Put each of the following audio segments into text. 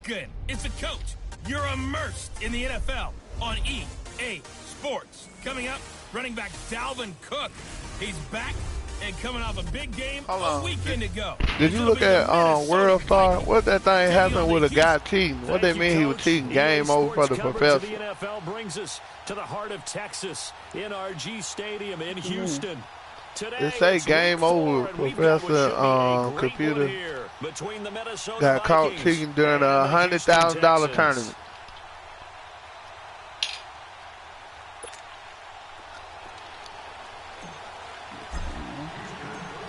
weekend. It's a coach. You're immersed in the NFL on EA Sports. Coming up, running back Dalvin Cook. He's back and coming off a big game a weekend ago. Did you look at World Star? What that thing happened with a guy cheating? What they mean he was cheating? Game over for the professor. The NFL brings us to the heart of Texas, NRG Stadium in Houston. It say game over. Professor computer got caught cheating during a $100,000 tournament.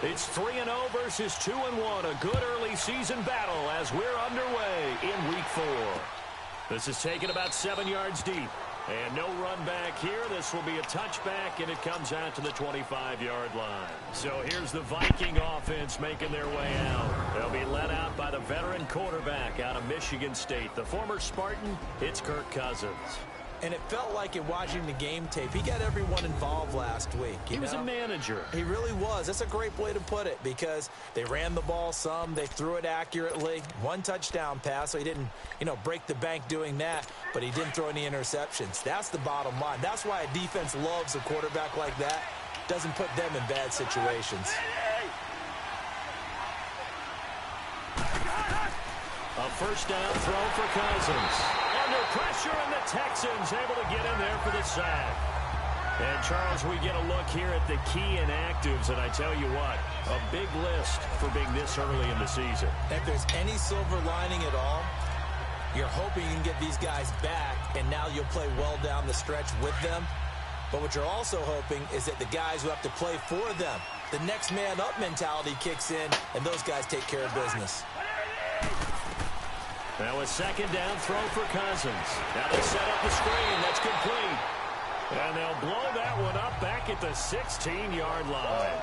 It's 3-0 versus 2-1. A good early season battle as we're underway in week 4. This is taken about 7 yards deep. And no run back here. This will be a touchback, and it comes out to the 25-yard line. So here's the Viking offense making their way out. They'll be led out by the veteran quarterback out of Michigan State. The former Spartan, it's Kirk Cousins. And it felt like in watching the game tape, he got everyone involved last week. He was a manager. He really was. That's a great way to put it because they ran the ball some. They threw it accurately. 1 touchdown pass, so he didn't, break the bank doing that, but he didn't throw any interceptions. That's the bottom line. That's why a defense loves a quarterback like that. Doesn't put them in bad situations. A first down throw for Cousins. Under pressure, and the Texans able to get in there for the sack. And, Charles, we get a look here at the key inactives, and I tell you what, a big list for being this early in the season. If there's any silver lining at all, you're hoping you can get these guys back, and now you'll play well down the stretch with them. But what you're also hoping is that the guys who have to play for them, the next man up mentality kicks in, and those guys take care of business. Now a second down throw for Cousins. Now they set up the screen. That's complete. And they'll blow that one up back at the 16-yard line.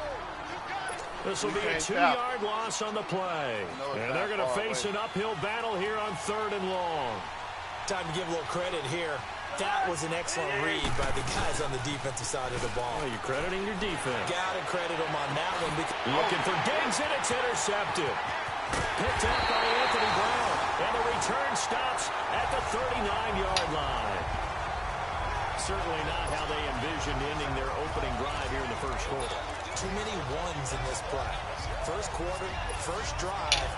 This will be a 2-yard loss on the play. And they're going to face an uphill battle here on 3rd and long. Time to give a little credit here. That was an excellent read by the guys on the defensive side of the ball. Oh, you're crediting your defense. Got to credit them on that one. Looking for Diggs, and it's intercepted. Picked up by Anthony Brown. And the return stops at the 39-yard line. Certainly not how they envisioned ending their opening drive here in the first quarter. Too many ones in this play. First quarter, first drive,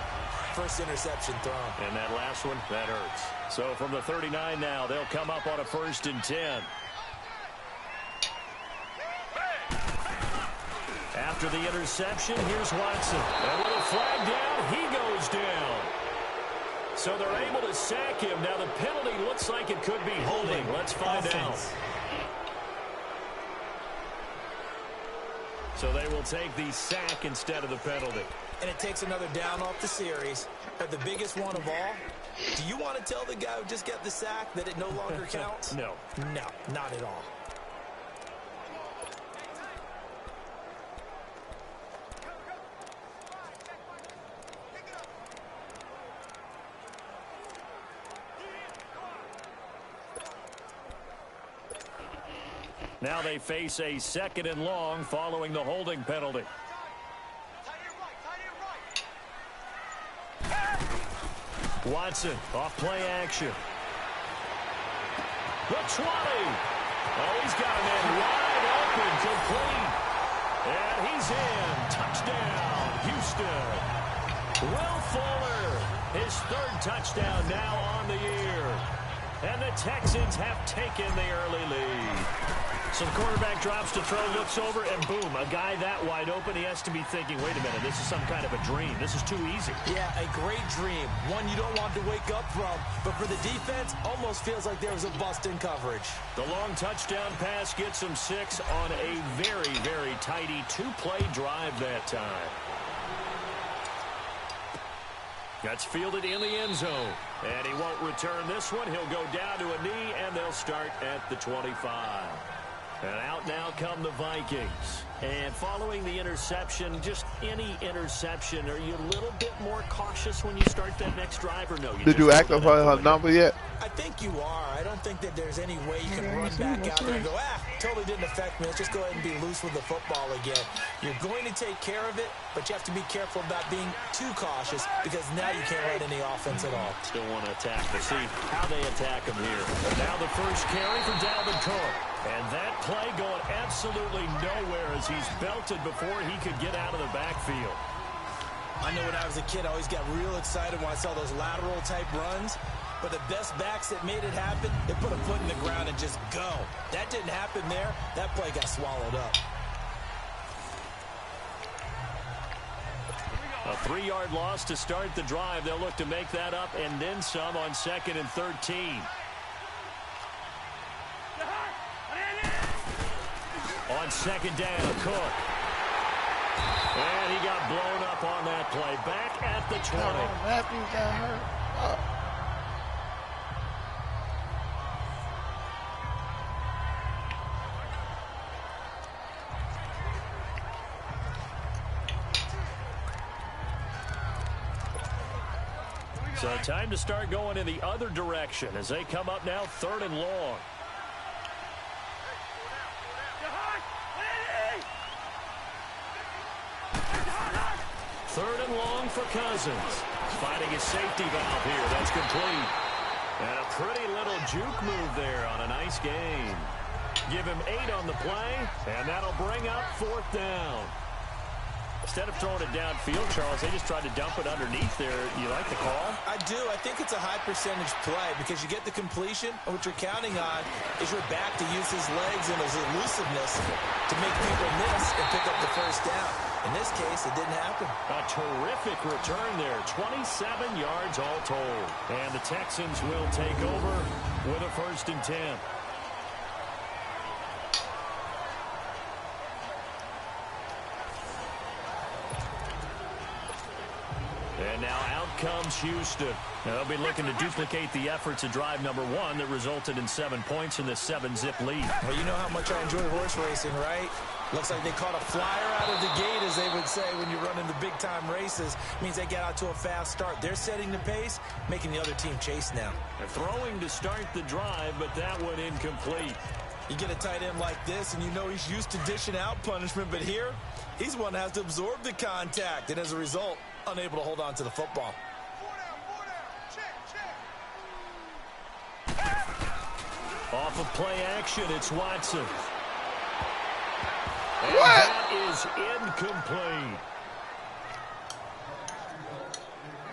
first interception thrown. And that last one, that hurts. So from the 39 now, they'll come up on a 1st and 10. After the interception, here's Watson. And with a flag down, he goes down. So they're able to sack him. Now the penalty looks like it could be holding. Let's find out. So they will take the sack instead of the penalty. And it takes another down off the series. But the biggest one of all, do you want to tell the guy who just got the sack that it no longer counts? No. No, not at all. Now they face a 2nd and long following the holding penalty. Watson off play action. The 20. Oh, he's got a man wide open, complete. And he's in. Touchdown, Houston. Will Fuller, his 3rd touchdown now on the year. And the Texans have taken the early lead. So the quarterback drops to throw, looks over, and boom, a guy that wide open, he has to be thinking, wait a minute, this is some kind of a dream. This is too easy. Yeah, a great dream. One you don't want to wake up from. But for the defense, almost feels like there was a bust in coverage. The long touchdown pass gets him 6 on a very, very tidy 2-play drive that time. That's fielded in the end zone. And he won't return this one. He'll go down to a knee, and they'll start at the 25. And out now come the Vikings. And following the interception, just any interception, are you a little bit more cautious when you start that next drive or no? Did you activate her number yet? I think you are. I don't think that there's any way you can run back out there and go, totally didn't affect me. Let's just go ahead and be loose with the football again. You're going to take care of it, but you have to be careful about being too cautious because now you can't run any offense at all. Still want to attack. We'll see how they attack him here. Now the first carry for Dalvin Cook. And that play going absolutely nowhere as he's belted before he could get out of the backfield. I know when I was a kid, I always got real excited when I saw those lateral-type runs. But the best backs that made it happen, they put a foot in the ground and just go. That didn't happen there. That play got swallowed up. A 3-yard loss to start the drive. They'll look to make that up and then some on 2nd and 13. On 2nd down, Cook. And he got blown up on that play. Back at the 20. Matthews got hurt. So time to start going in the other direction as they come up now 3rd and long. Third and long for Cousins. Finding his safety valve here. That's complete. And a pretty little juke move there on a nice gain. Give him 8 on the play, and that'll bring up 4th down. Instead of throwing it downfield, Charles, they just tried to dump it underneath there. You like the call? I do. I think it's a high-percentage play because you get the completion, and what you're counting on is your back to use his legs and his elusiveness to make people miss and pick up the first down. In this case, it didn't happen. A terrific return there. 27 yards all told. And the Texans will take over with a 1st and 10. And now out comes Houston. Now they'll be looking to duplicate the efforts of drive number 1 that resulted in 7 points in this 7-zip lead. Well, you know how much I enjoy horse racing, right? Looks like they caught a flyer out of the gate, as they would say when you run in the big-time races. Means they get out to a fast start. They're setting the pace, making the other team chase now. They're throwing to start the drive, but that one incomplete. You get a tight end like this, and you know he's used to dishing out punishment, but here, he's one that has to absorb the contact, and as a result, unable to hold on to the football. Off of play action, it's Watson. And what? That is incomplete.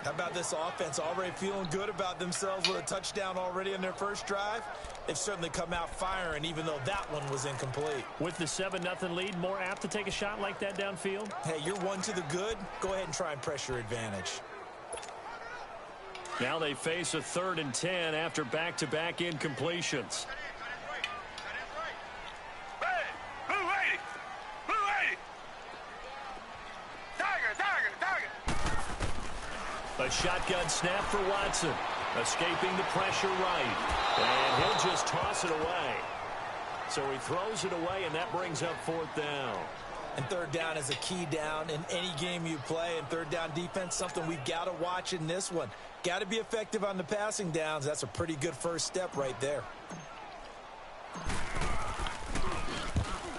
How about this offense already feeling good about themselves with a touchdown already in their first drive? They've certainly come out firing, even though that one was incomplete. With the 7-0 lead, more apt to take a shot like that downfield? Hey, you're one to the good. Go ahead and try and press your advantage. Now they face a 3rd and 10 after back-to-back incompletions. A shotgun snap for Watson. Escaping the pressure right. And he'll just toss it away. So he throws it away, and that brings up 4th down. And 3rd down is a key down in any game you play. And 3rd down defense, something we've got to watch in this one. Got to be effective on the passing downs. That's a pretty good first step right there.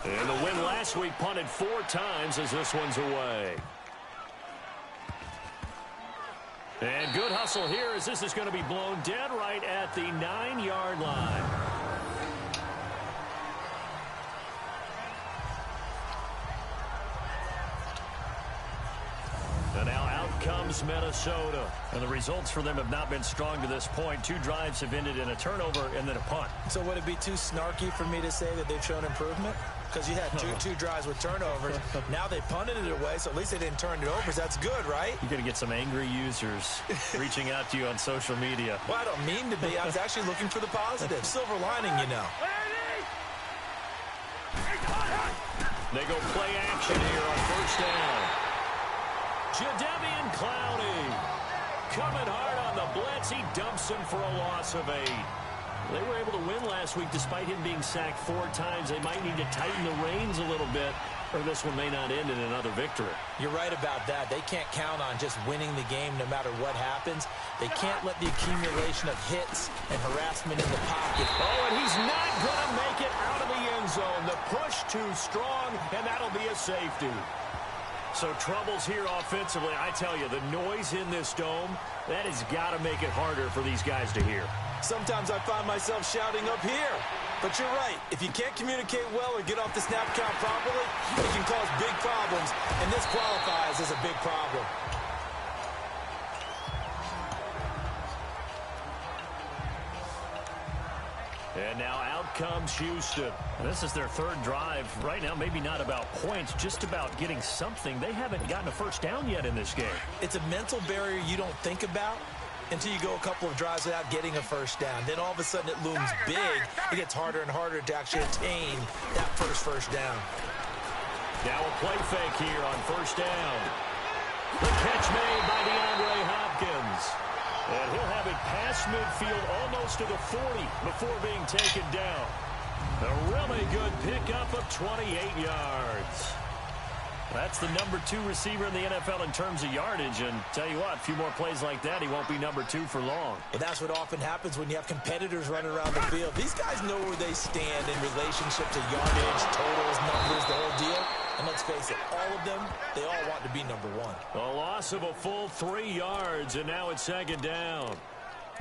And the win last week punted 4 times as this one's away. And good hustle here as this is going to be blown dead right at the 9-yard line. And now out comes Minnesota. And the results for them have not been strong to this point. 2 drives have ended in a turnover and then a punt. So would it be too snarky for me to say that they've shown improvement? Because you had two drives with turnovers. Now they punted it away, so at least they didn't turn it over. So that's good, right? You're going to get some angry users reaching out to you on social media. Well, I don't mean to be. I was actually looking for the positive. Silver lining, you know. They go play action here on 1st down. Jadeveon Clowney coming hard on the blitz. He dumps him for a loss of 8. They were able to win last week despite him being sacked 4 times. They might need to tighten the reins a little bit or this one may not end in another victory. You're right about that. They can't count on just winning the game no matter what happens. They can't let the accumulation of hits and harassment in the pocket. Oh, and he's not going to make it out of the end zone. The push too strong, and that'll be a safety. So troubles here offensively. I tell you, the noise in this dome, that has got to make it harder for these guys to hear. Sometimes I find myself shouting up here. But you're right. If you can't communicate well or get off the snap count properly, it can cause big problems. And this qualifies as a big problem. And now out comes Houston. This is their third drive. Right now, maybe not about points, just about getting something. They haven't gotten a first down yet in this game. It's a mental barrier you don't think about until you go a couple of drives without getting a first down. Then all of a sudden it looms big. It gets harder and harder to actually attain that first down. Now a play fake here on first down. The catch made by DeAndre Hopkins. And he'll have it past midfield almost to the 40 before being taken down. A really good pickup of 28 yards. That's the number 2 receiver in the NFL in terms of yardage. And tell you what, a few more plays like that, he won't be number 2 for long. And that's what often happens when you have competitors running around the field. These guys know where they stand in relationship to yardage, totals, numbers, the whole deal. And let's face it, all of them, they all want to be number 1. A loss of a full 3 yards, and now it's second down.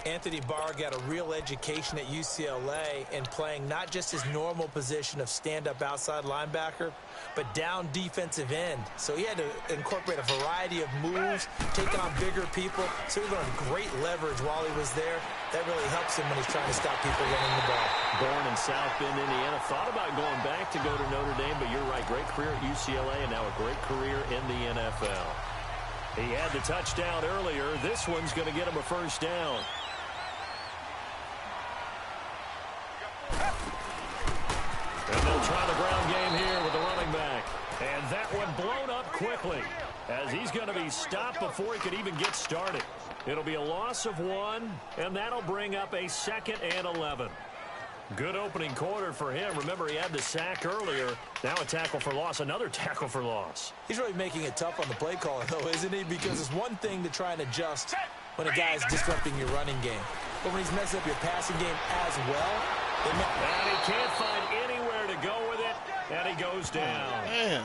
Anthony Barr got a real education at UCLA in playing not just his normal position of stand-up outside linebacker, but down defensive end. So he had to incorporate a variety of moves, take on bigger people. So he learned great leverage while he was there. That really helps him when he's trying to stop people running the ball. Born in South Bend, Indiana. Thought about going back to go to Notre Dame, but you're right. Great career at UCLA and now a great career in the NFL. He had the touchdown earlier. This one's going to get him a first down. And they'll try the ground game here with the running back. And that one blown up quickly as he's going to be stopped before he could even get started. It'll be a loss of 1, and that'll bring up a 2nd and 11. Good opening quarter for him. Remember, he had the sack earlier. Now a tackle for loss, another tackle for loss. He's really making it tough on the play caller, though, isn't he? Because it's one thing to try and adjust when a guy's disrupting your running game. But when he's messing up your passing game as well, and he can't find anywhere to go with it, and he goes down. Man.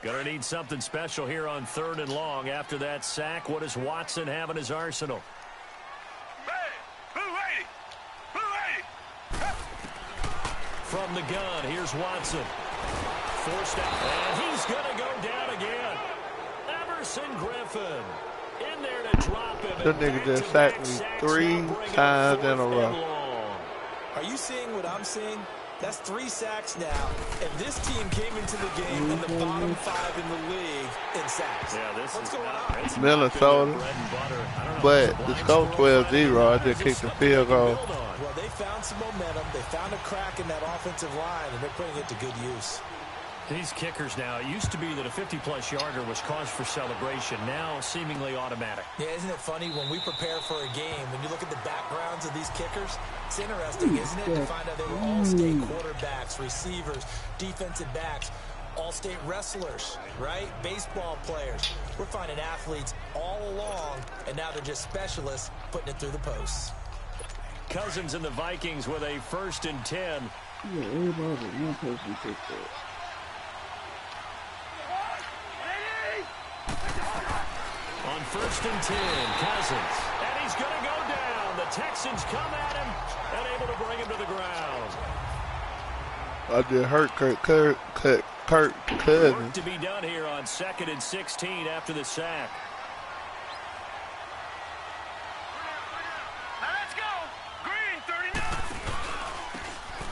Gonna need something special here on 3rd and long. After that sack, what does Watson have in his arsenal? From the gun, here's Watson. Forced out, and he's gonna go down again. Everson Griffin in there to drop him. That nigga just sacked me 3 times in a row. Are you seeing what I'm seeing? That's 3 sacks now, and this team came into the game in the bottom 5 in the league in sacks. Yeah, What's going on? Minnesota, but the score 12-0. I just kicked the field goal. Well, they found some momentum. They found a crack in that offensive line, and they're putting it to good use. These kickers now, it used to be that a 50-plus yarder was cause for celebration. Now, seemingly automatic. Yeah, isn't it funny when we prepare for a game, when you look at the backgrounds of these kickers, it's interesting, isn't it, to find out they were all-state quarterbacks, receivers, defensive backs, all-state wrestlers, right? Baseball players. We're finding athletes all along, and now they're just specialists putting it through the posts. Cousins and the Vikings with a 1st and 10. Yeah, everybody but one person picked that. On 1st and 10, Cousins. And he's going to go down. The Texans come at him and able to bring him to the ground. I just hurt Kirk Cousins. Work to be done here on 2nd and 16 after the sack. Let's go. Green, 39.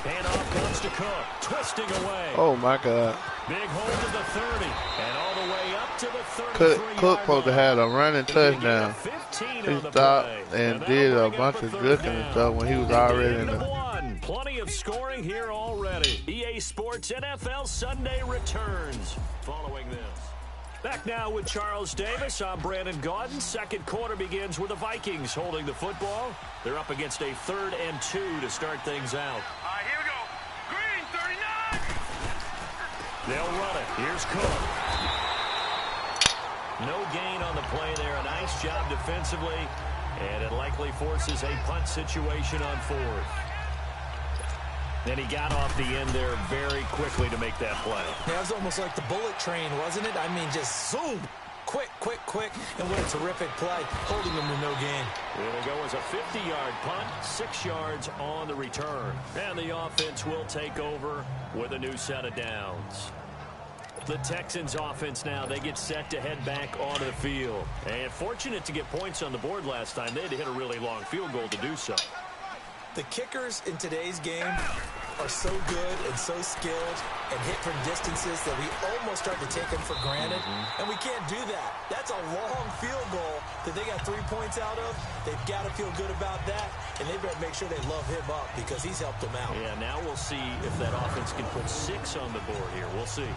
Handoff comes to Cook. Twisting away. Oh, my God. Big hold to the 30. And all the way up to the 33. Cook supposed to have a running touchdown. He stopped and did a bunch of juking and stuff when he was already in the... Plenty of scoring here already. EA Sports NFL Sunday returns following this. Back now with Charles Davis. I'm Brandon Gaudin. Second quarter begins with the Vikings holding the football. They're up against a 3rd and 2 to start things out. All right, here we go. Green, 39. They'll run it. Here's Cook. No gain on the play there. A nice job defensively. And it likely forces a punt situation on 4th. Then he got off the end there very quickly to make that play. Yeah, it was almost like the bullet train, wasn't it? I mean, just zoom. Quick, quick, quick. And what a terrific play, holding him to no gain. It'll go as a 50-yard punt, 6 yards on the return. And the offense will take over with a new set of downs. The Texans offense now, they get set to head back onto the field. And fortunate to get points on the board last time. They had to hit a really long field goal to do so. The kickers in today's game are so good and so skilled and hit from distances that we almost start to take them for granted. And we can't do that. That's a long field goal that they got 3 points out of. They've got to feel good about that, and they better make sure they love him up because he's helped them out. Yeah, now we'll see if that offense can put 6 on the board here. We'll see.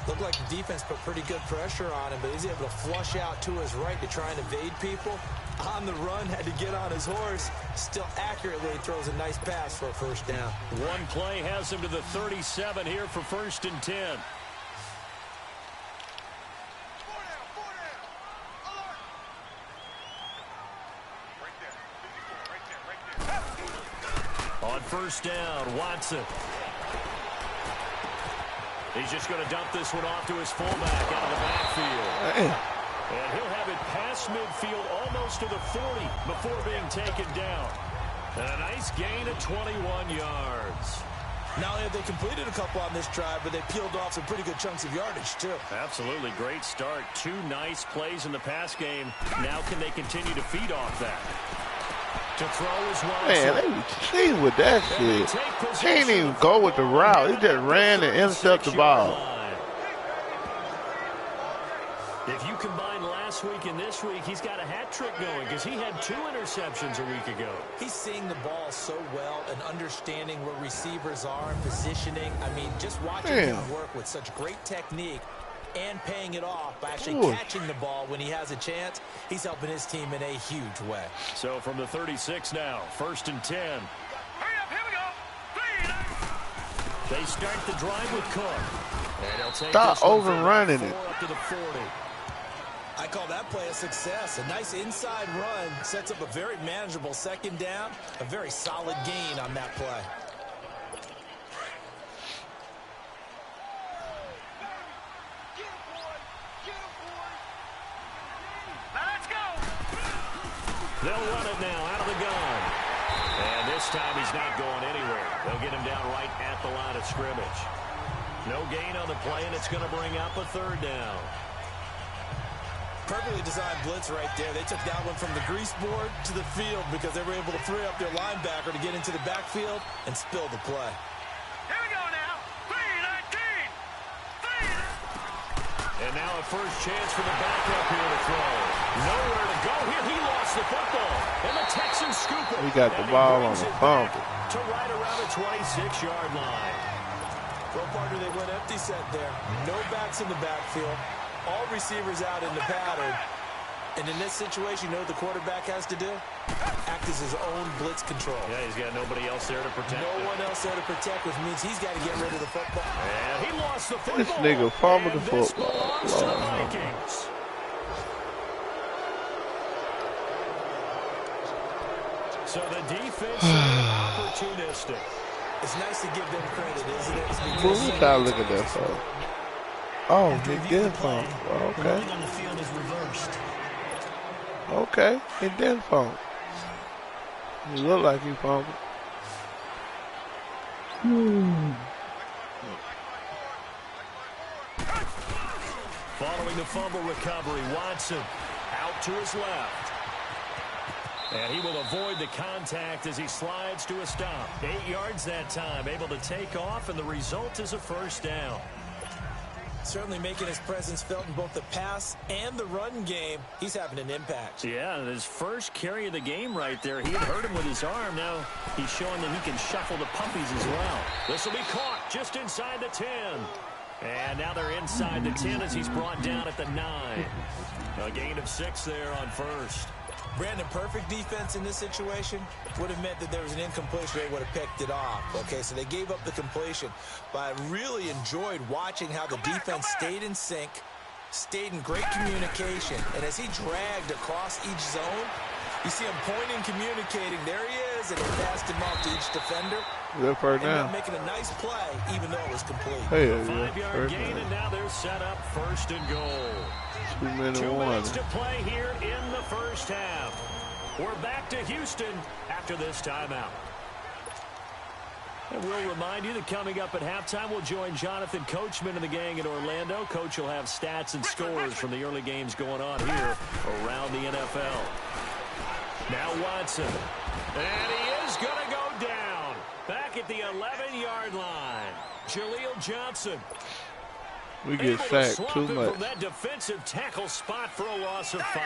Looked like the defense put pretty good pressure on him, but he's able to flush out to his right to try and evade people. On the run, had to get on his horse. Still accurately throws a nice pass for a first down. One play has him to the 37 here for 1st and 10. On 1st down, Watson. He's just going to dump this one off to his fullback out of the backfield. And he'll have it past midfield almost to the 40 before being taken down. And a nice gain of 21 yards. Not only have they completed a couple on this drive, but they peeled off some pretty good chunks of yardage, too. Absolutely. Great start. 2 nice plays in the pass game. Now can they continue to feed off that? To throw as well. Man, they be cheating with that shit. He ain't even go with the route. He just ran and intercepted the ball. If you combine last week and this week, he's got a hat trick going because he had 2 interceptions a week ago. He's seeing the ball so well and understanding where receivers are and positioning. I mean, just watching him work with such great technique and paying it off by actually catching the ball when he has a chance. He's helping his team in a huge way. So from the 36 now, 1st and 10. Hurry up, here we go. They start the drive with Cook. And he'll take Stop overrunning it. Up to the 40. I call that play a success. A nice inside run sets up a very manageable 2nd down. A very solid gain on that play. They'll run it now out of the gun. And this time he's not going anywhere. They'll get him down right at the line of scrimmage. No gain on the play, and it's going to bring up a 3rd down. Perfectly designed blitz right there. They took that one from the grease board to the field because they were able to free up their linebacker to get into the backfield and spill the play. Here we go now. 3-19. And now a first chance for the backup here to throw. Nowhere to go here. He lost the football. And the Texans scoop it. He got the ball on the fumble. To right around the 26-yard line. Well, partner, they went empty set there. No backs in the backfield. All receivers out in the pattern. And in this situation, you know what the quarterback has to do? Act as his own blitz control. Yeah, he's got nobody else there to protect him. No one else there to protect, which means he's got to get rid of the football. And he lost the football. This nigga fumbled the This football. belongs to the Vikings. So the defense opportunistic. It's nice to give them credit, isn't it? Who was I looking at for? Oh, he did fumble. Okay. On the field is reversed. Okay, he did fumble. He looked like he fumbled. Following the fumble recovery, Watson out to his left. And he will avoid the contact as he slides to a stop. 8 yards that time, able to take off, and the result is a first down. Certainly making his presence felt in both the pass and the run game. He's having an impact. Yeah, and his first carry of the game right there, he had hurt him with his arm. Now he's showing that he can shuffle the puppies as well. This will be caught just inside the 10. And now they're inside the 10 as he's brought down at the 9. A gain of 6 there on first. Brandon, perfect defense in this situation would have meant that there was an incompletion. They would have picked it off. Okay, so they gave up the completion. But I really enjoyed watching how the defense stayed in sync, stayed in great communication. And as he dragged across each zone, you see him pointing, communicating. There he is, and he passed him off to each defender. Good for now. Making a nice play, even though it was complete. Hey, 5-yard gain, and now they're set up first and goal. 2 minutes 2 minutes to play here in the first half. We're back to Houston after this timeout. And we'll remind you that coming up at halftime, we'll join Jonathan Coachman and the gang in Orlando. Coach will have stats and scores from the early games going on here around the NFL. Now Watson. And he is going to go down. Back at the 11-yard line. Jaleel Johnson. We get sacked too much. From that defensive tackle spot for a loss of 5.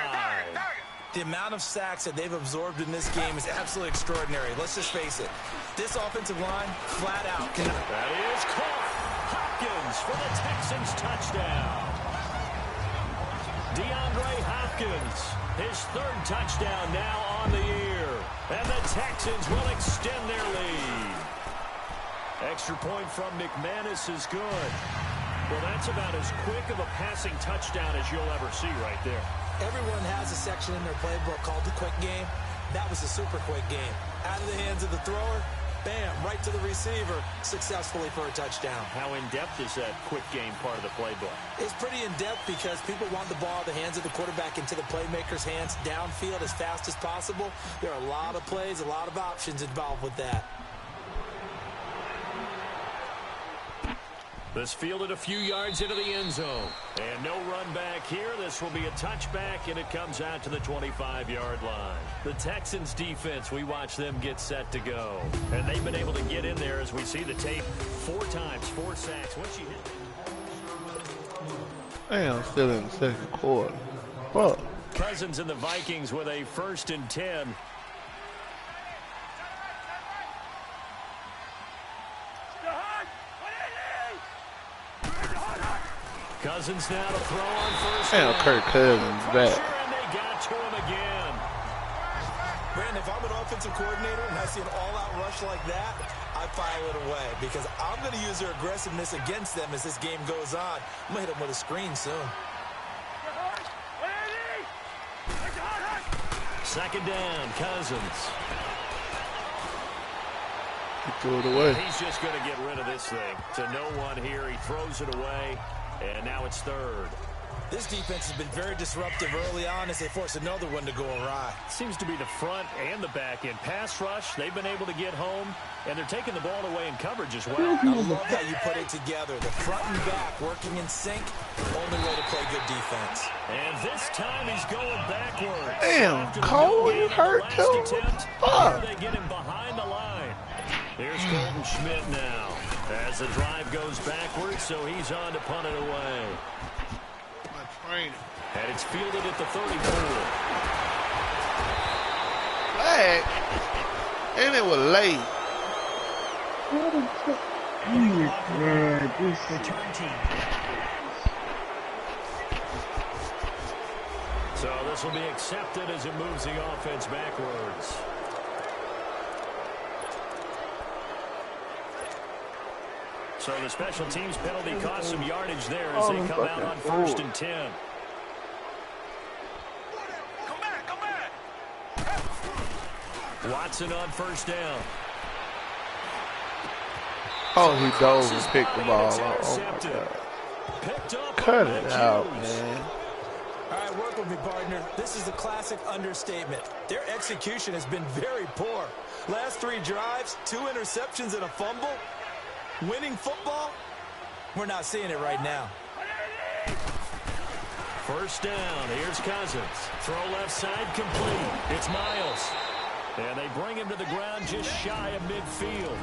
The amount of sacks that they've absorbed in this game is absolutely extraordinary. Let's just face it. This offensive line, flat out, cannot. That is caught. Hopkins for the Texans touchdown. DeAndre Hopkins, his 3rd touchdown now on the year. And the Texans will extend their lead. Extra point from McManus is good. Well, that's about as quick of a passing touchdown as you'll ever see right there. Everyone has a section in their playbook called the quick game. That was a super quick game. Out of the hands of the thrower, bam, right to the receiver, successfully for a touchdown. How in-depth is that quick game part of the playbook? It's pretty in-depth because people want the ball in the hands of the quarterback into the playmaker's hands downfield as fast as possible. There are a lot of plays, a lot of options involved with that. This fielded a few yards into the end zone. And no run back here. This will be a touchback, and it comes out to the 25-yard line. The Texans defense, we watch them get set to go. And they've been able to get in there as we see the tape 4 times, 4 sacks. Once you hit... Damn, still in the second quarter. Fuck. Cousins and the Vikings with a 1st and 10. Cousins now to throw on first. Damn, Kirk Cousins back. And they got to him again. Brandon, if I'm an offensive coordinator and I see an all-out rush like that, I file it away because I'm going to use their aggressiveness against them as this game goes on. I'm going to hit them with a screen soon. 2nd down, Cousins. He threw it away. He's just going to get rid of this thing. To no one here. He throws it away. And now it's 3rd. This defense has been very disruptive early on as they force another one to go awry. Seems to be the front and the back end. Pass rush, they've been able to get home, and they're taking the ball away in coverage as well. I love how you put it together. The front and back working in sync, only way to play good defense. And this time he's going backwards. Damn, Cole, you hurt too? Fuck. They get him behind the line. Here's Colton Schmidt now. As the drive goes backwards, so he's on to punt it away. And it's fielded at the 34. Flag. And it was late. Return team. So this will be accepted as it moves the offense backwards. So the special teams penalty cost some yardage there as they come out on 1st and 10. Watson on 1st down. Oh, he dove and picked the ball up. Oh, my God. Cut it out, man. All right, work with me, partner. This is a classic understatement. Their execution has been very poor. Last 3 drives, 2 interceptions and a fumble. Winning football? We're not seeing it right now. 1st down. Here's Cousins. Throw left side complete. It's Miles. And they bring him to the ground just shy of midfield.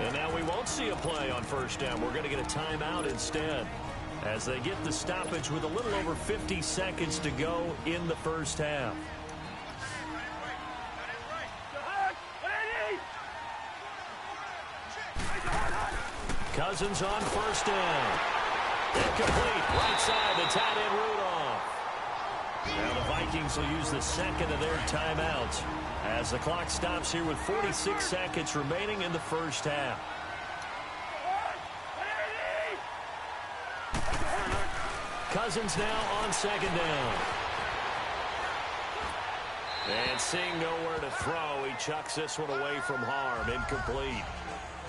And now we won't see a play on 1st down. We're going to get a timeout instead as they get the stoppage with a little over 50 seconds to go in the first half. Cousins on 1st down. Incomplete. Right side, the tight end Rudolph. Now the Vikings will use the second of their timeouts as the clock stops here with 46 seconds remaining in the first half. Cousins now on second down. And seeing nowhere to throw, he chucks this one away from harm. Incomplete.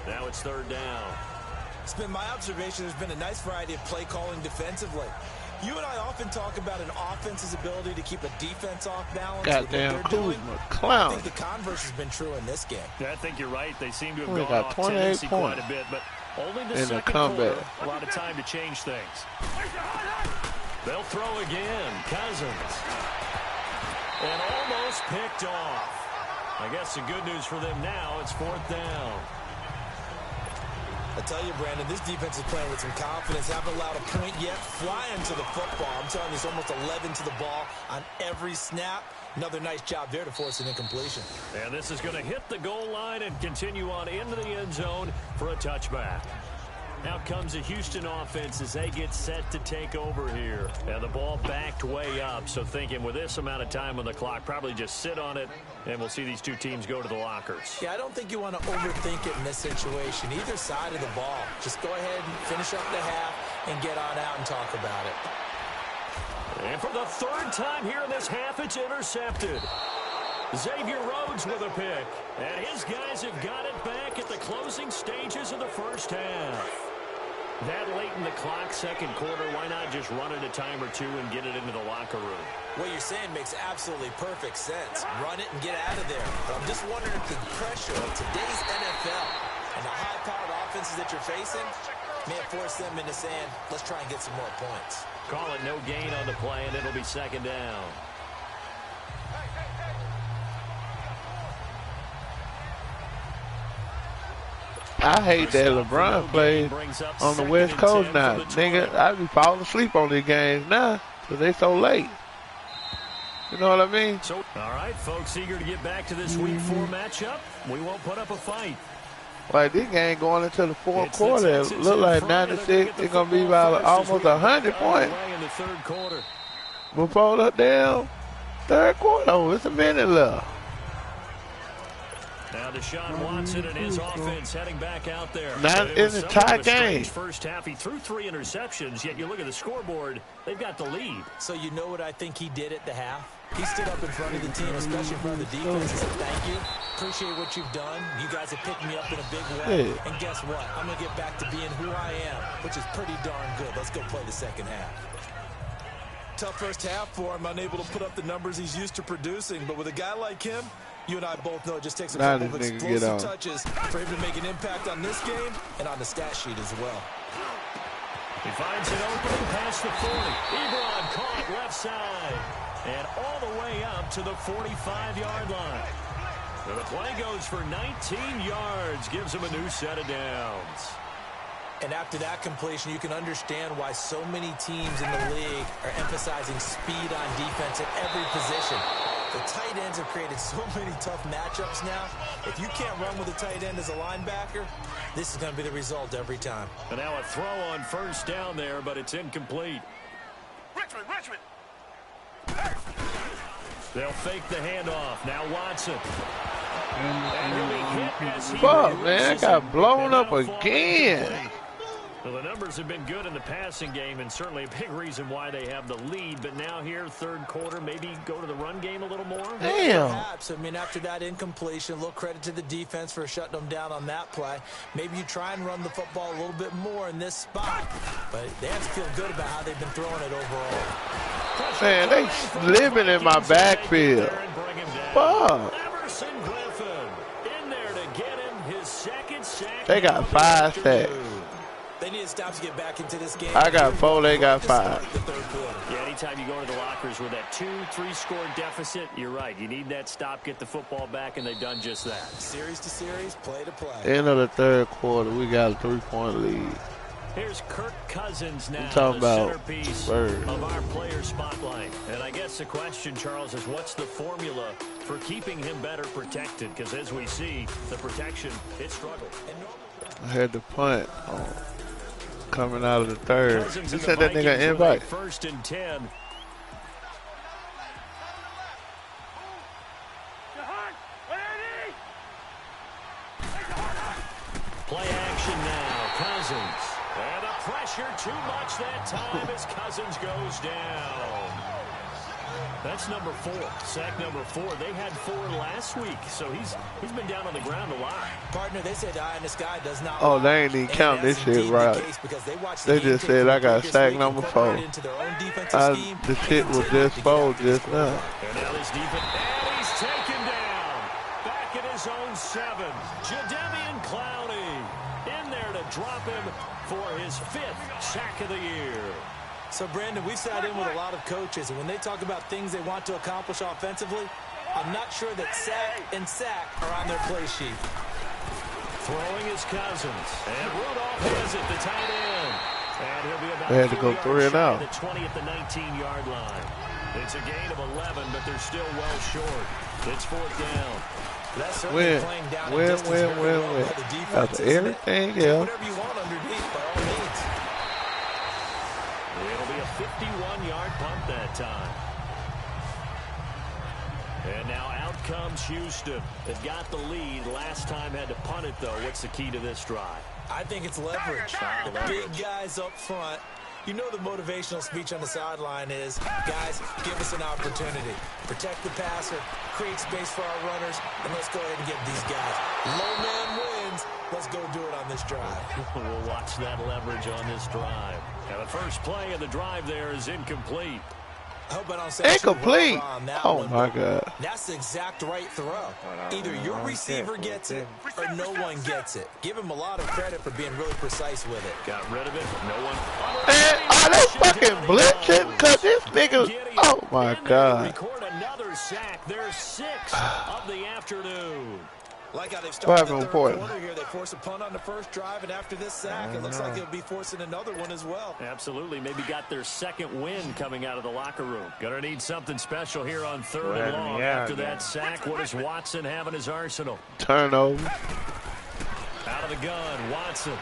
Now it's third down. It's been my observation there's been a nice variety of play calling defensively. You and I often talk about an offense's ability to keep a defense off balance. Goddamn clown. I think the converse has been true in this game. Yeah, I think you're right. They seem to have We gone got off 28 tendency points quite a bit, but only the in the second comeback. quarter. A lot of time to change things. They'll throw again. Cousins. And almost picked off. I guess the good news for them now, it's fourth down. I tell you, Brandon, this defense is playing with some confidence. Haven't allowed a point yet. Flying to the football. I'm telling you, it's almost 11 to the ball on every snap. Another nice job there to force an incompletion. And this is going to hit the goal line and continue on into the end zone for a touchback. Out comes the Houston offense as they get set to take over here. And the ball backed way up, so thinking with this amount of time on the clock, probably just sit on it, and we'll see these two teams go to the lockers. Yeah, I don't think you want to overthink it in this situation. Either side of the ball. Just go ahead and finish up the half and get on out and talk about it. And for the third time here in this half, it's intercepted. Xavier Rhodes with a pick. And his guys have got it back at the closing stages of the first half. That late in the clock, second quarter, why not just run it a time or two and get it into the locker room? What you're saying makes absolutely perfect sense. Run it and get out of there. But I'm just wondering if the pressure of today's NFL and the high-powered offenses that you're facing may have forced them into saying, let's try and get some more points. Call it no gain on the play, and it'll be second down. I hate that LeBron plays on the West Coast now. Nigga, I be falling asleep on these games now because they so late. You know what I mean? So, all right, folks, eager to get back to this Week 4 matchup. We won't put up a fight. Like, this game going into the fourth quarter. It look like 96. It's going to be about almost 100 points. In the third quarter. Before the damn third quarter. Oh, it's a minute left. Now Deshaun Watson and his offense heading back out there. Not in the tie game. First half, he threw 3 interceptions, yet you look at the scoreboard, they've got the lead. So you know what I think he did at the half? He stood up in front of the team, especially in front of the defense, and said, thank you. Appreciate what you've done. You guys have picked me up in a big way. Yeah. And guess what? I'm going to get back to being who I am, which is pretty darn good. Let's go play the second half. Tough first half for him, unable to put up the numbers he's used to producing. But with a guy like him, you and I both know it just takes a couple of explosive touches for him to make an impact on this game and on the stat sheet as well. He finds an opening past the 40. Ebron caught left side. And all the way up to the 45-yard line. So the play goes for 19 yards. Gives him a new set of downs. And after that completion, you can understand why so many teams in the league are emphasizing speed on defense at every position. The tight ends have created so many tough matchups now. If you can't run with a tight end as a linebacker, this is going to be the result every time. And now a throw on first down there, but it's incomplete. Richmond. They'll fake the handoff. Now Watson. And he'll be hit as he Fuck, man, I got blown up again. Well, the numbers have been good in the passing game, and certainly a big reason why they have the lead. But now here, third quarter, maybe go to the run game a little more? Damn. Perhaps. I mean, after that incompletion, a little credit to the defense for shutting them down on that play. Maybe you try and run the football a little bit more in this spot. But they have to feel good about how they've been throwing it overall. Man, they living in my backfield. Fuck. In there to get him his second sack. They got 5 sacks. They need to stop to get back into this game. I got 4, they got 5. Yeah, anytime you go to the lockers with that 2-3 score deficit, you're right. You need that stop, get the football back, and they've done just that. Series to series, play to play. End of the third quarter, we got a 3-point lead. Here's Kirk Cousins now, talking the about centerpiece Bird. of our player spotlight. And I guess the question, Charles, is what's the formula for keeping him better protected? Because as we see, the protection, it struggled. I had to punt on Coming out of the third. You sent that nigga an invite. 1st and 10. Play action now. Cousins. And the pressure too much that time as Cousins goes down. That's number 4. Sack number 4. They had 4 last week, so he's been down on the ground a lot. Partner, they said eye in the sky does not. Oh, they ain't even count this shit right. They just said I got sack number 4. The shit was just 4 just now. And now this defense, and he's taken down. Back at his own 7. Jadeveon Clowney in there to drop him for his 5th sack of the year. So, Brandon, we've sat in with a lot of coaches, and when they talk about things they want to accomplish offensively, I'm not sure that sack and sack are on their play sheet. Throwing his Cousins. And Rudolph has it, the tight end. And he'll be about they had to go 3 and out. The 20 at the 19-yard line. It's a gain of 11, but they're still well short. It's 4th down. That's certainly playing down win. After everything else. Whatever you want underneath, by all means. It'll be a 51-yard punt that time. And now out comes Houston. They've got the lead. Last time had to punt it, though. What's the key to this drive? I think it's leverage. The big guys up front. You know the motivational speech on the sideline is, guys, give us an opportunity. Protect the passer, create space for our runners, and let's go ahead and get these guys. Low man wins. Let's go do it on this drive. We'll watch that leverage on this drive. Now the first play of the drive there is incomplete. I hope I don't say incomplete. Oh one, my God. That's the exact right throw. Either your receiver gets it or no one gets it. Give him a lot of credit for being really precise with it. Got rid of it. No one. Man, are they fucking blitzing? Because this nigga. Oh my God. Record another sack. There's 6 of the afternoon. Like how they've started the third quarter here. They force a punt on the first drive, and after this sack, it looks like they'll be forcing another one as well. Absolutely. Maybe got their second win coming out of the locker room. Gonna need something special here on 3rd and long. After that sack, what does Watson have in his arsenal? Turnover. Out of the gun, Watson.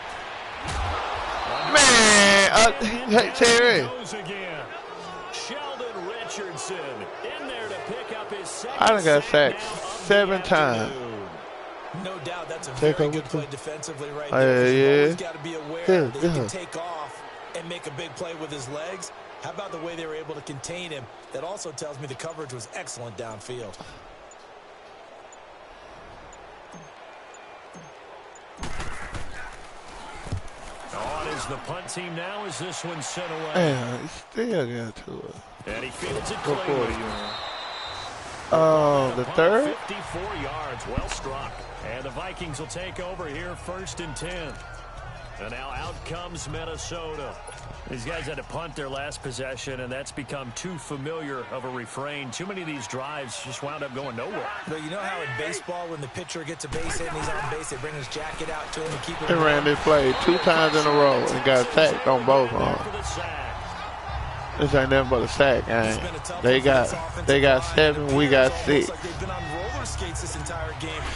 Man, Terry. Sheldon Richardson in there to pick up his second. I done got sacked 7 times. No doubt that's a very good play defensively right there. Yeah. He's got to be aware that he can take off and make a big play with his legs. How about the way they were able to contain him? That also tells me the coverage was excellent downfield. On is the punt team now as this one sent away. Man, he still got to it. And he fields it cleanly. The third? 54 yards, well struck. And the Vikings will take over here 1st and 10. And now out comes Minnesota. These guys had to punt their last possession, and that's become too familiar of a refrain. Too many of these drives just wound up going nowhere. But you know how in baseball, when the pitcher gets a base hit and he's on base, they bring his jacket out to him and keep him. They ran this play 2 times in a row and got sacked on both of them. This ain't nothing but a sack, man. They got 7, we got 6.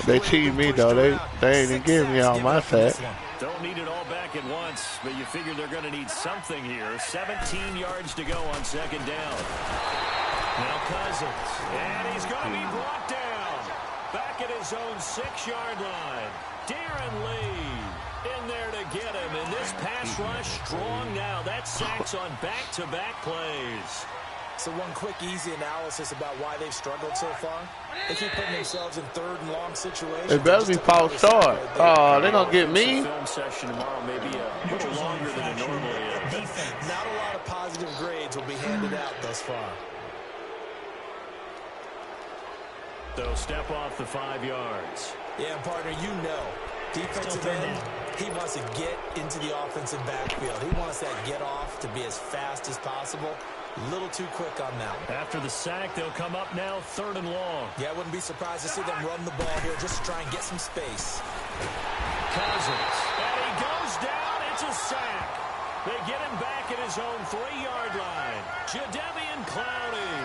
They cheated me though. They ain't even giving me all my sacks. Don't need it all back at once, but you figure they're going to need something here. 17 yards to go on 2nd down. Now Cousins, and he's going to be brought down. Back at his own 6-yard line. Darren Lee in there to get him, and this pass rush strong now. That sacks on back-to-back plays. So one quick, easy analysis about why they've struggled so far. They keep putting themselves in 3rd and long situations. It better be false start. Oh, they're going to get me. The film session tomorrow may be a little longer than it normally is. Not a lot of positive grades will be handed out thus far. So step off the 5 yards. Yeah, partner, you know, defensive end, he wants to get into the offensive backfield. He wants that get off to be as fast as possible. A little too quick on that. After the sack, they'll come up now 3rd and long. Yeah, I wouldn't be surprised to see them run the ball here just to try and get some space. Cousins, and he goes down. It's a sack. They get him back at his own 3-yard line. Jadeveon Clowney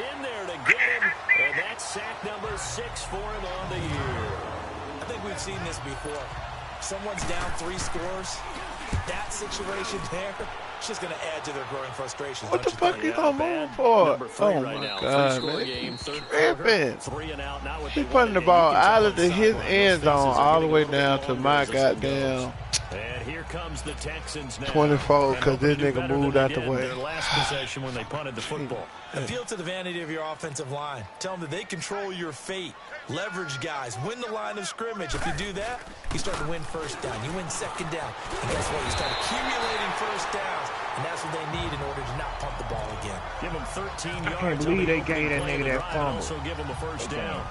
in there to get him, and that's sack number 6 for him on the year. I think we've seen this before. Someone's down 3 scores. That situation there, it's just going to add to their growing frustrations. What the fuck you gonna move for? Oh my God, man. Tripping. He putting the ball out of his end zone all the way down to my goddamn And here comes the Texans now. 24 because this nigga moved out the way. Their last possession when they punted the football. Appeal to the vanity of your offensive line. Tell them that they control your fate. Leverage guys. Win the line of scrimmage. If you do that, you start to win first down. You win second down. And guess what? You start accumulating first downs. And that's what they need in order to not punt the ball again. Give them 13 yards. I can't believe they gave that nigga that fumble. Also give them a first down.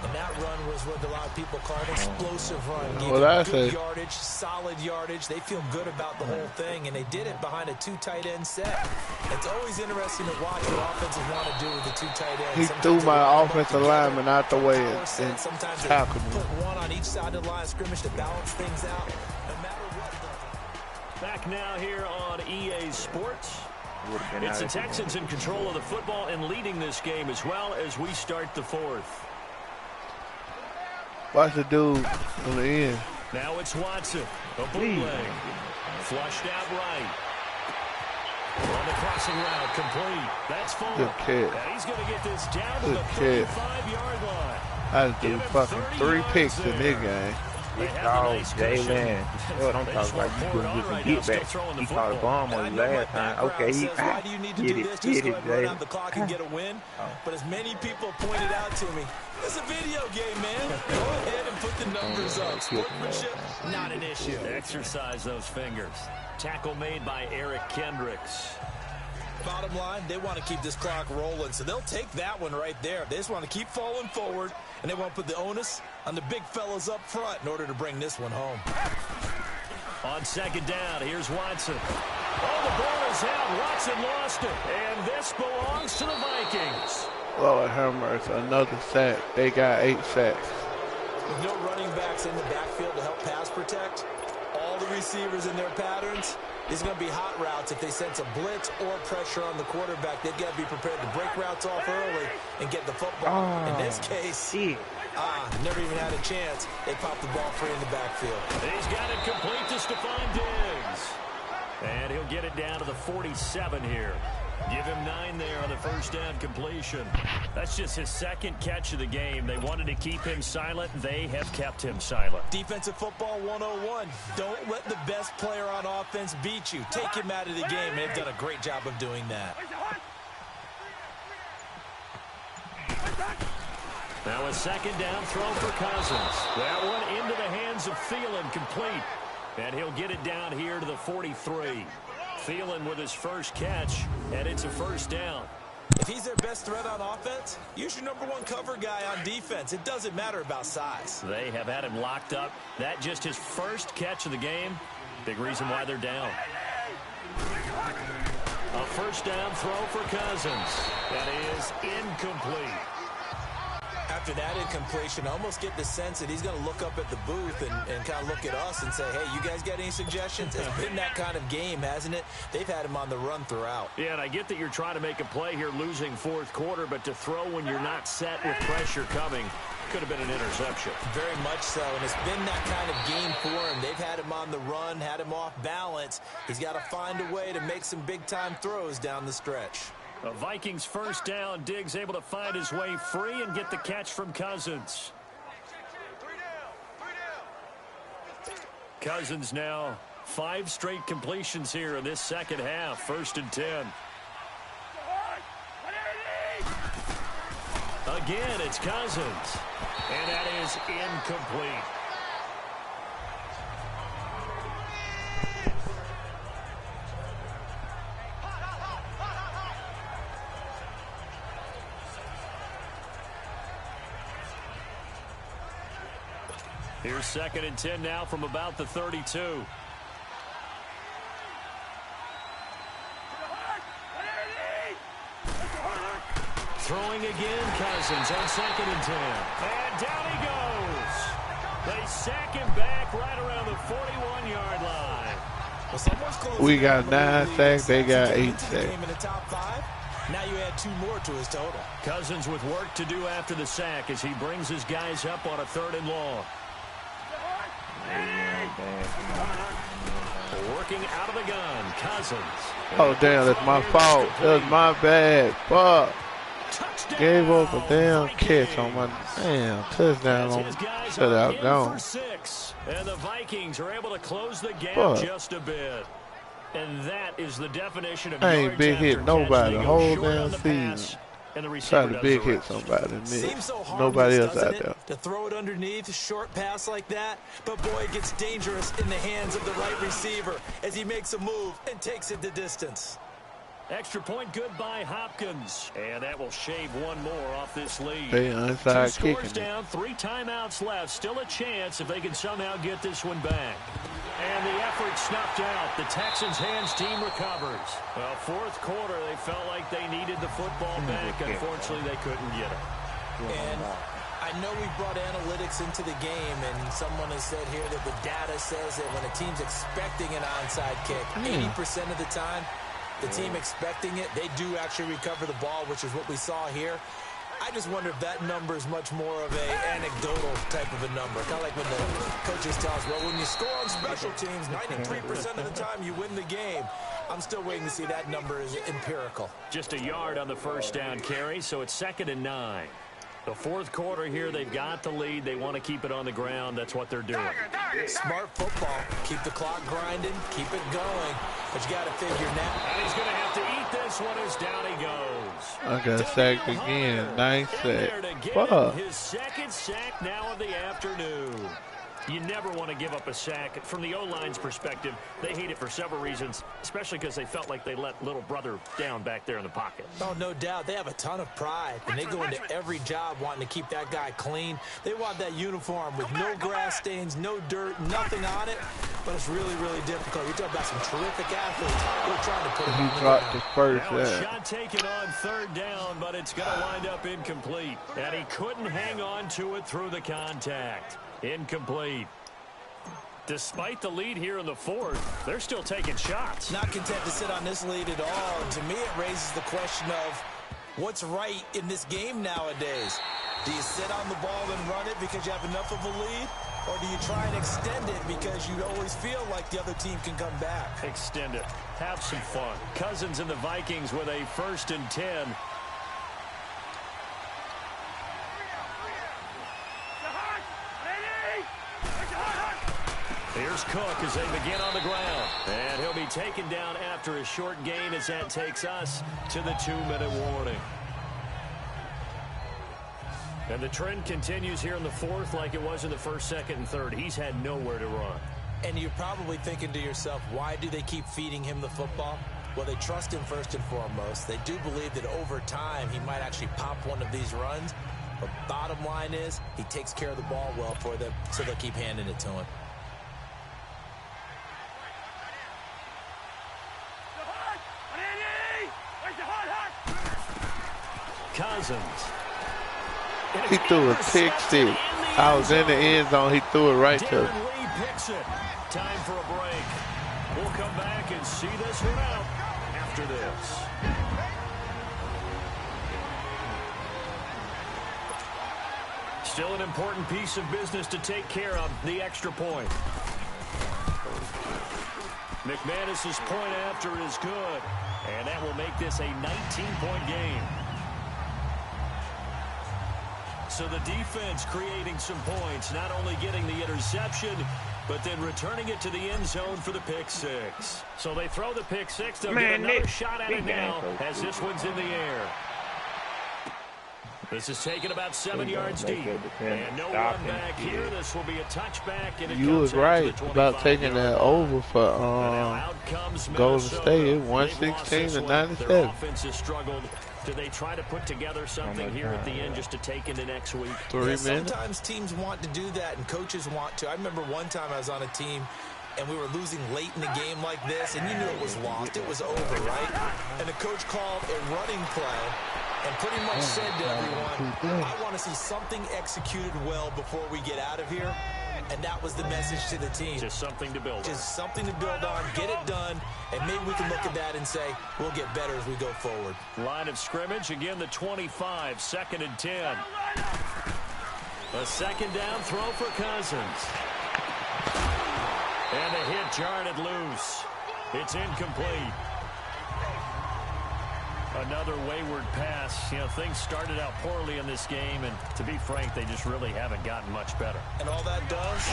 And that run was what a lot of people call an explosive run. Gave Well, them good yardage, solid yardage. They feel good about the whole thing, and they did it behind a two tight end set. It's always interesting to watch what offenses want to do with the two tight ends. He threw my offensive lineman out the way and sometimes they tackled me. put one on each side of the line of scrimmage to balance things out. No matter what. Back now here on EA Sports. It's the Texans in control of the football and leading this game as well as we start the fourth. Watch the dude on the end. Now it's Watson. A bootleg. Flushed out right. On the crossing route, complete. That's Fuller. Good kid. And he's going to get this down to Good the kid. 35-yard line. I just do fucking 3 picks in this game. Big dog, Jalen. Well, don't talk like you couldn't get some get back. He caught a bomb on you last time. Okay, he why do you need to do this? Just go ahead and run out the clock and get a win. But as many people pointed out to me, it's a video game, man. Go ahead and put the numbers up. Sportsmanship, not an issue. Exercise those fingers. Tackle made by Eric Kendricks. Bottom line, they want to keep this clock rolling, so they'll take that one right there. They just want to keep falling forward, and they want to put the onus on the big fellas up front in order to bring this one home. On second down, here's Watson. Oh, the ball is out. Watson lost it, and this belongs to the Vikings. Lord have mercy, another sack. They got 8 sacks. With no running backs in the backfield to help pass protect, all the receivers in their patterns, these are going to be hot routes. If they sense a blitz or pressure on the quarterback, they've got to be prepared to break routes off early and get the football. In this case, never even had a chance. They popped the ball free in the backfield. He's got it complete to Stephon Diggs. And he'll get it down to the 47 here. Give him 9 there on the first down completion. That's just his second catch of the game. They wanted to keep him silent. They have kept him silent. Defensive football 101. Don't let the best player on offense beat you. Take him out of the game. They've done a great job of doing that. Now a second down throw for Cousins. That one into the hands of Thielen, complete. And he'll get it down here to the 43. Thielen with his first catch, and it's a first down. If he's their best threat on offense, use your #1 cover guy on defense. It doesn't matter about size. They have had him locked up. That just his first catch of the game. Big reason why they're down. A first down throw for Cousins. That is incomplete. After that incompletion, I almost get the sense that he's going to look up at the booth and kind of look at us and say, hey, you guys got any suggestions? It's been that kind of game, hasn't it? They've had him on the run throughout. Yeah, and I get that you're trying to make a play here losing fourth quarter, but to throw when you're not set with pressure coming could have been an interception. Very much so, and it's been that kind of game for him. They've had him on the run, had him off balance. He's got to find a way to make some big-time throws down the stretch. The Vikings first down. Diggs able to find his way free and get the catch from Cousins. Cousins now 5 straight completions here in this second half. 1st and 10. Again, it's Cousins. And that is incomplete. Here's 2nd and 10 now from about the 32. Throwing again, Cousins on 2nd and 10. And down he goes. They sack him back right around the 41-yard line. Well, we got 9 sacks, they got 8 sacks. Now you add 2 more to his total. Cousins with work to do after the sack as he brings his guys up on a 3rd and long. Working out of the gun, Cousins. Oh, damn, that's my fault. That was my bad. Fuck. Gave up a damn catch on my damn touchdown on shutout gone. And the Vikings are able to close the gap just a bit. And that is the definition of I ain't big hit nobody the whole damn season. Try to big hit somebody and miss. So nobody else out there. To throw it underneath a short pass like that, but boy, it gets dangerous in the hands of the right receiver as he makes a move and takes it the distance. Extra point good by Hopkins. And that will shave one more off this lead. They onside 2 scores kicking down, 3 timeouts left. Still a chance if they can somehow get this one back. And the effort snuffed out. The Texans' hands team recovers. Well, fourth quarter, they felt like they needed the football back. Unfortunately, they couldn't get it. And I know we brought analytics into the game, and someone has said here that the data says that when a team's expecting an onside kick, 80% of the time, the team expecting it, they do actually recover the ball, which is what we saw here. I just wonder if that number is much more of a anecdotal type of a number. Kind of like when the coaches tell us, well, when you score on special teams, 93% of the time you win the game. I'm still waiting to see that number is empirical. Just a yard on the first down carry, so it's 2nd and 9. The fourth quarter here, they've got the lead. They want to keep it on the ground. That's what they're doing. Smart football. Keep the clock grinding. Keep it going. But you got to figure now. And he's going to have to eat this one as down he goes. I got sacked again. Nice sack. Fuck. His 2nd sack now of the afternoon. You never want to give up a sack. From the O-line's perspective, they hate it for several reasons, especially because they felt like they let little brother down back there in the pocket. Oh, no doubt. They have a ton of pride, and they go into every job wanting to keep that guy clean. They want that uniform with no grass stains, no dirt, nothing on it, but it's really, really difficult. You're talking about some terrific athletes. They're trying to put it on the dropped the first shot taken on 3rd down, but it's going to wind up incomplete, and he couldn't hang on to it through the contact. Incomplete. Despite the lead here in the fourth, they're still taking shots. Not content to sit on this lead at all. To me, it raises the question of what's right in this game nowadays. Do you sit on the ball and run it because you have enough of a lead? Or do you try and extend it because you always feel like the other team can come back? Extend it. Have some fun. Cousins and the Vikings with a 1st and 10. Here's Cook as they begin on the ground. And he'll be taken down after a short gain as that takes us to the 2-minute warning. And the trend continues here in the fourth like it was in the 1st, 2nd, and 3rd. He's had nowhere to run. And you're probably thinking to yourself, why do they keep feeding him the football? Well, they trust him first and foremost. They do believe that over time he might actually pop one of these runs. But bottom line is he takes care of the ball well for them, so they'll keep handing it to him. Cousins. He threw a pick six. I was in the end zone. He threw it right to him. Picks it. Time for a break. We'll come back and see this one out after this. Still an important piece of business to take care of, the extra point. McManus's point after is good, and that will make this a 19-point game. So the defense creating some points, not only getting the interception, but then returning it to the end zone for the pick six. So they throw the pick six. They'll get another shot at it now as this one's in the air. This is taken about 7 yards deep. And no run back here. This will be a touchback. And you was right about taking that over for Golden State. 116 to 97. Offense has struggled. Do they try to put together something here at the end just to take into next week? 3 minutes. Sometimes teams want to do that, and coaches want to. I remember one time I was on a team, and we were losing late in the game like this, and you knew it was lost. It was over, right? And the coach called a running play and pretty much said to everyone, I want to see something executed well before we get out of here. And that was the message to the team. Just something to build on. Just something to build on, get it done, and maybe we can look at that and say, we'll get better as we go forward. Line of scrimmage, again the 25, 2nd and 10. A second down throw for Cousins. And the hit jarred it loose. It's incomplete. Another wayward pass. You know, things started out poorly in this game, and to be frank, they just really haven't gotten much better. And all that does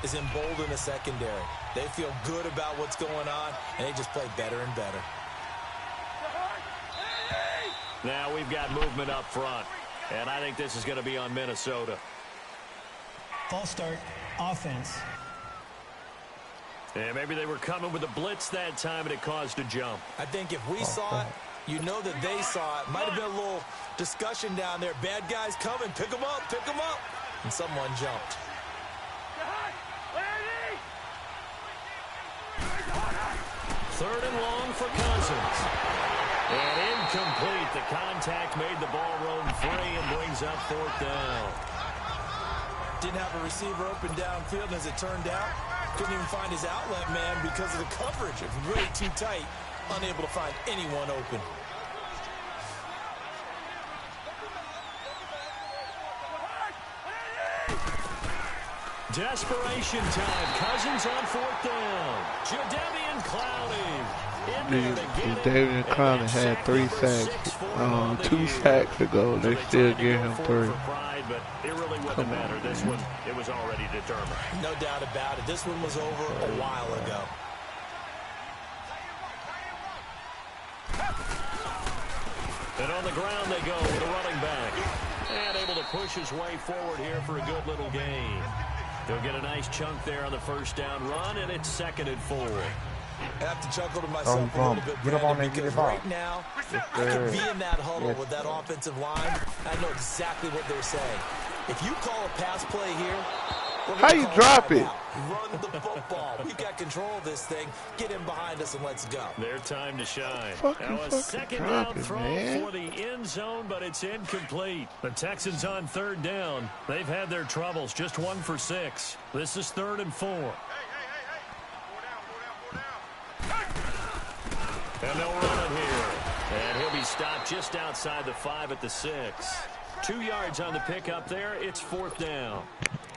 is embolden the secondary. They feel good about what's going on, and they just play better and better. Now we've got movement up front, and I think this is going to be on Minnesota. False start, offense. And maybe they were coming with a blitz that time, and it caused a jump. I think if we saw it, you know that they saw it. Might have been a little discussion down there. Bad guys coming. Pick them up. Pick them up. And someone jumped. Third and long for Cousins. And incomplete. The contact made the ball roam free and brings up fourth down. Didn't have a receiver open downfield, and as it turned out, couldn't even find his outlet man because of the coverage. It's really too tight. Unable to find anyone open. Desperation time. Cousins on fourth down. Jadeveon Clowney in there to get it. Jadeveon Clowney had 3 sacks. 2 sacks ago. They still give him 3. But it really wouldn't matter. This one, it was already determined. No doubt about it. This one was over a while ago. And on the ground they go with a running back. And able to push his way forward here for a good little gain. He'll get a nice chunk there on the first down run, and it's 2nd and 4. I have to chuckle to myself a little bit, Brandon, because right now, I could be in that huddle with that offensive line. I know exactly what they're saying. If you call a pass play here, how you drop it? Run the football. We've got control of this thing. Get in behind us and let's go. Their time to shine. Now a second down throw for the end zone, but it's incomplete. The Texans on third down. They've had their troubles. Just 1 for 6. This is 3rd and 4. And they'll run it here. And he'll be stopped just outside the 5 at the 6. 2 yards on the pickup there. It's 4th down.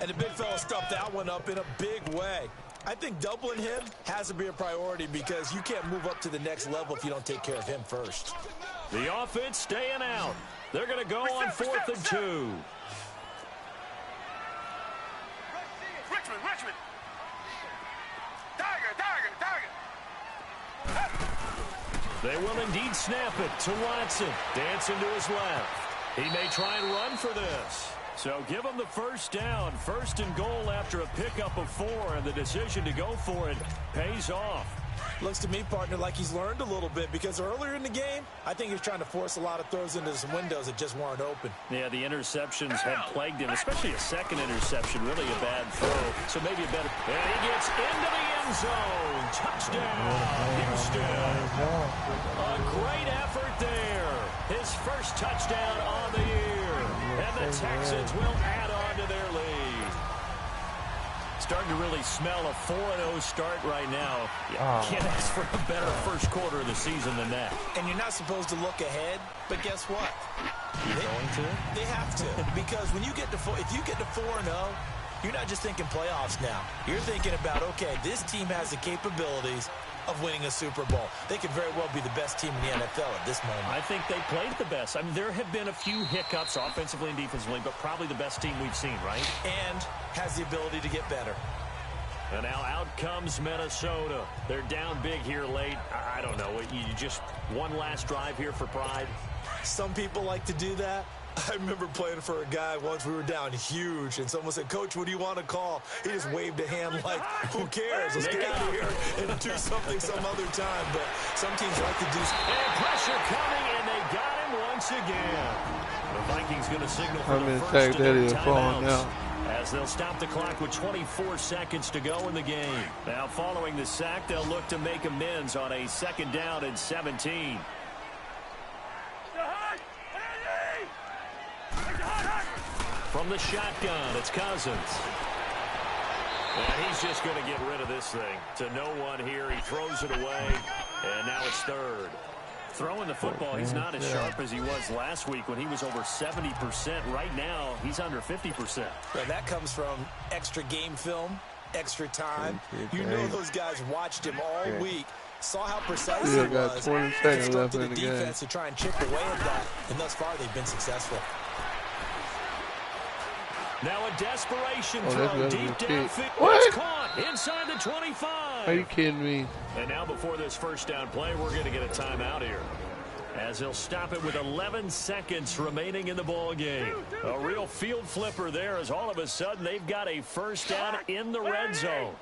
And the big fella stuffed that one up in a big way. I think doubling him has to be a priority because you can't move up to the next level if you don't take care of him first. The offense staying out. They're going to go on 4th and 2. Richmond. They will indeed snap it to Watson. Dancing to his left. He may try and run for this. So give him the first down. 1st and goal after a pickup of 4, and the decision to go for it pays off. Looks to me, partner, like he's learned a little bit because earlier in the game, I think he was trying to force a lot of throws into some windows that just weren't open. Yeah, the interceptions had plagued him, especially a second interception, really a bad throw. So maybe a better... And he gets into the end zone. Touchdown, Houston. A great effort there. His first touchdown on the year. And the Texans will add on to their lead. Starting to really smell a 4-0 start right now. Can't ask for a better first quarter of the season than that. And you're not supposed to look ahead, but guess what? They have to. Because when you get to if you get to 4-0, you're not just thinking playoffs now. You're thinking about, okay, this team has the capabilities of winning a Super Bowl. They could very well be the best team in the NFL at this moment. I think they played the best. I mean, there have been a few hiccups offensively and defensively, but probably the best team we've seen, right? And has the ability to get better. And now out comes Minnesota. They're down big here late. I don't know. You just one last drive here for pride. Some people like to do that. I remember playing for a guy once. We were down huge, and someone said, "Coach, what do you want to call?" He just waved a hand like, "Who cares? Let's get out of here and do something some other time." But some teams like to do. And pressure coming, and they got him once again. The Vikings going to signal for the first of their timeouts as they'll stop the clock with 24 seconds to go in the game. Now, following the sack, they'll look to make amends on a 2nd down and 17. From the shotgun, it's Cousins. And he's just going to get rid of this thing. To no one here, he throws it away, and now it's 3rd. Throwing the football, he's not as sharp as he was last week when he was over 70%. Right now, he's under 50%. Well, that comes from extra game film extra time. You know those guys watched him all week, saw how precise Still he got was, 20 seconds left instructed in the the game. defense to try and chip away at that, and thus far they've been successful. Now a desperation throw deep downfield. What? It's caught inside the 25. Are you kidding me? And now before this first down play, we're going to get a timeout here, as they'll stop it with 11 seconds remaining in the ball game. A real field flipper there, as all of a sudden they've got a first down in the red zone.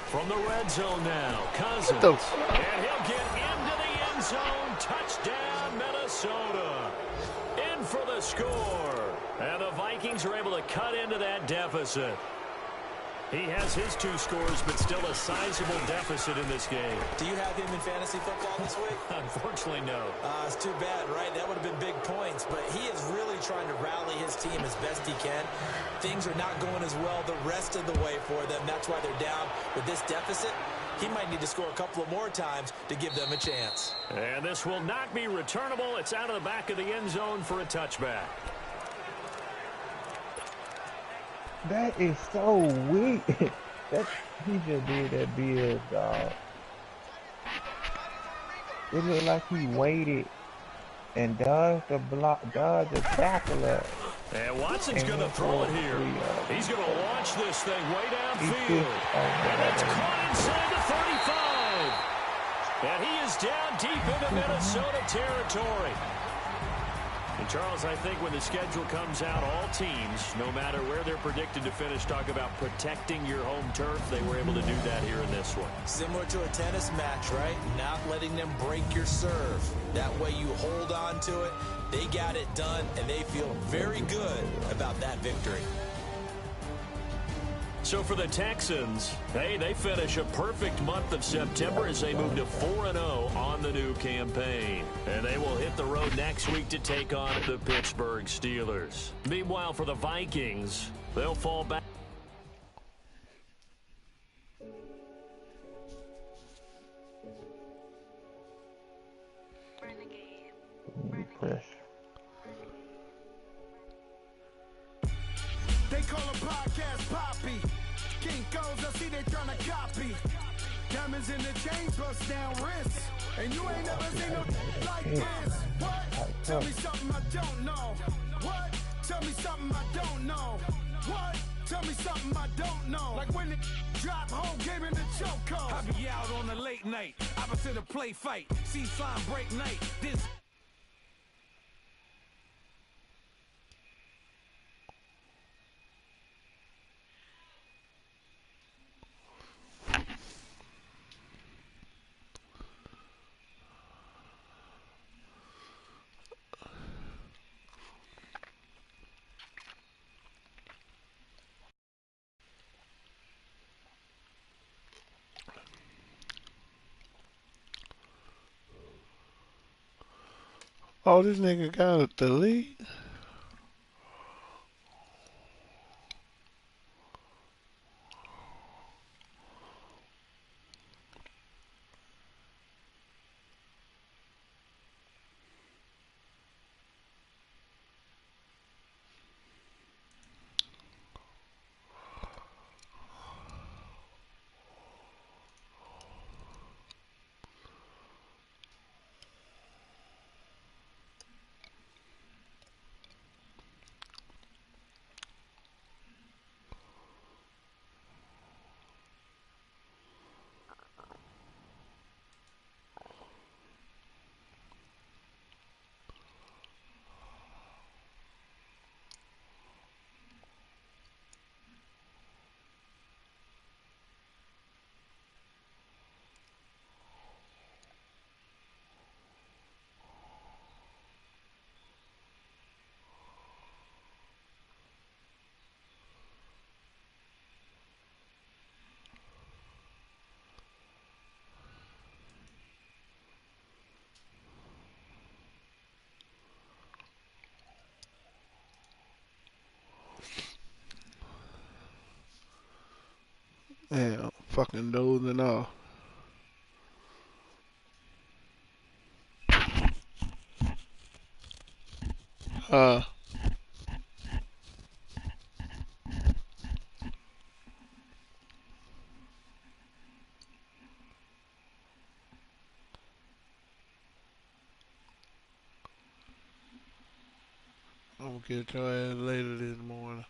From the red zone now, Cousins. And he'll get into the end zone. Touchdown, Minnesota. In for the score. And the Vikings are able to cut into that deficit. He has his 2 scores, but still a sizable deficit in this game. Do you have him in fantasy football this week? Unfortunately, no. It's too bad, right? That would have been big points, but he is really trying to rally his team as best he can. Things are not going as well the rest of the way for them. That's why they're down with this deficit. He might need to score a couple of more times to give them a chance. And this will not be returnable. It's out of the back of the end zone for a touchback. That is so weak. He just did that big, dog. It looked like he waited and dodged the tackler. And Watson's going to throw it here. He's going to launch this thing way downfield. And it's caught inside the 35. And he is down deep into Minnesota territory. And Charles, I think when the schedule comes out, all teams, no matter where they're predicted to finish, talk about protecting your home turf. They were able to do that here in this one. Similar to a tennis match, right? Not letting them break your serve. That way you hold on to it. They got it done, and they feel very good about that victory. So for the Texans, hey, they finish a perfect month of September as they move to 4-0 on the new campaign. And they will hit the road next week to take on the Pittsburgh Steelers. Meanwhile, for the Vikings, they'll fall back. They call a podcast Poppy. Kinkos, I see they tryna copy. Diamonds in the chain, bust down wrists. And you ain't never seen no like this. What? Tell me something I don't know. What? Tell me something I don't know. What? Tell me something I don't know. Like when it drop whole game in the chokehold. I be out on a late night, opposite a play fight. See slime break night. This. Oh, this nigga got a delete. Yeah, fucking dozing off. I'm gonna catch your ass later this morning.